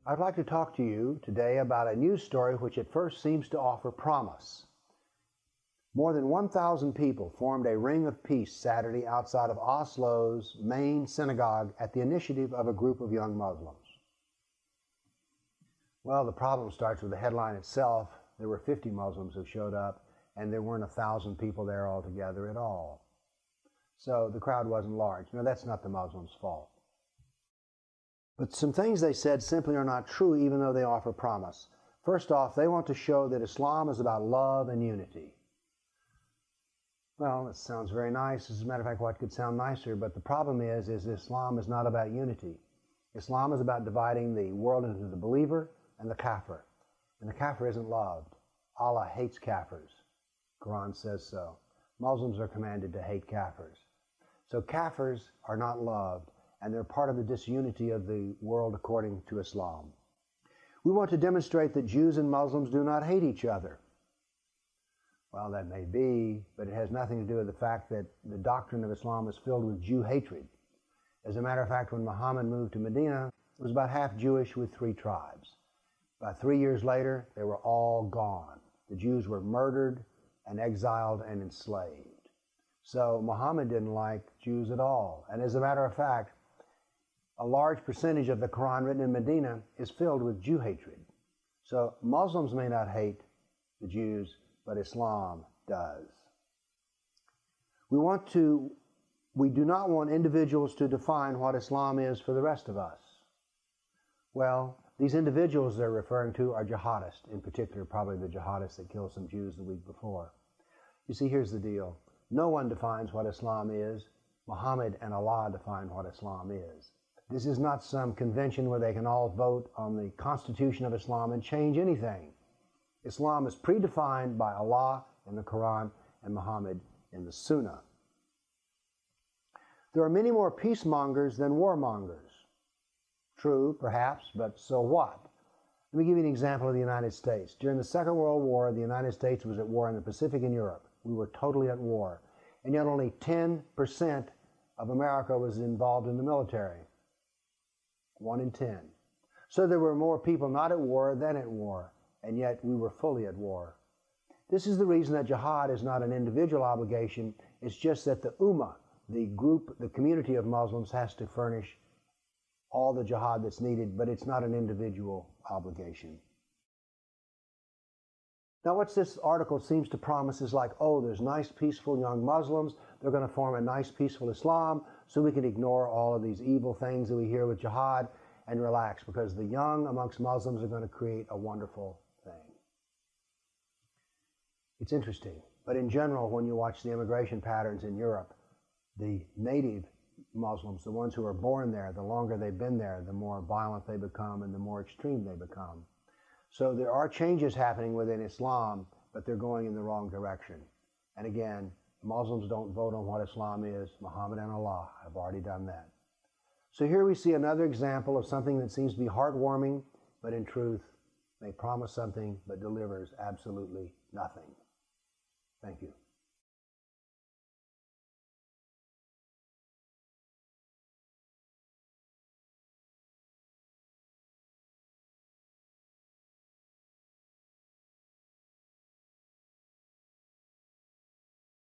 I'd like to talk to you today about a news story which at first seems to offer promise. More than 1,000 people formed a ring of peace Saturday outside of Oslo's main synagogue at the initiative of a group of young Muslims. Well, the problem starts with the headline itself. There were 50 Muslims who showed up, and there weren't 1,000 people there altogether at all. So the crowd wasn't large. No, that's not the Muslims' fault. But some things they said simply are not true, even though they offer promise. First off, they want to show that Islam is about love and unity. Well, it sounds very nice. As a matter of fact, what could sound nicer? But the problem is Islam is not about unity. Islam is about dividing the world into the believer and the kafir. And the kafir isn't loved. Allah hates kafirs. Quran says so. Muslims are commanded to hate kafirs. So kafirs are not loved, and they're part of the disunity of the world according to Islam. We want to demonstrate that Jews and Muslims do not hate each other. Well, that may be, but it has nothing to do with the fact that the doctrine of Islam is filled with Jew hatred. As a matter of fact, when Muhammad moved to Medina, it was about half Jewish with 3 tribes. About 3 years later, they were all gone. The Jews were murdered and exiled and enslaved. So Muhammad didn't like Jews at all. And as a matter of fact, a large percentage of the Quran written in Medina is filled with Jew hatred. So Muslims may not hate the Jews, but Islam does. We do not want individuals to define what Islam is for the rest of us. Well, these individuals they're referring to are jihadists, in particular probably the jihadists that killed some Jews the week before. You see, here's the deal. No one defines what Islam is. Muhammad and Allah define what Islam is. This is not some convention where they can all vote on the Constitution of Islam and change anything. Islam is predefined by Allah in the Quran and Muhammad in the Sunnah. There are many more peacemongers than warmongers. True, perhaps, but so what? Let me give you an example of the United States. During the Second World War, the United States was at war in the Pacific and Europe. We were totally at war. And yet only 10% of America was involved in the military. 1 in 10. So there were more people not at war than at war, and yet we were fully at war. This is the reason that jihad is not an individual obligation. It's just that the ummah, the group, the community of Muslims has to furnish all the jihad that's needed, but it's not an individual obligation. Now what this article seems to promise is like, oh, there's nice, peaceful young Muslims. They're going to form a nice, peaceful Islam, so we can ignore all of these evil things that we hear with jihad and relax, because the young amongst Muslims are going to create a wonderful thing. It's interesting, but in general, when you watch the immigration patterns in Europe, the native Muslims, the ones who are born there, the longer they've been there, the more violent they become and the more extreme they become. So there are changes happening within Islam, but they're going in the wrong direction. And again, Muslims don't vote on what Islam is. Muhammad and Allah have already done that. So here we see another example of something that seems to be heartwarming, but in truth may promise something but delivers absolutely nothing. Thank you.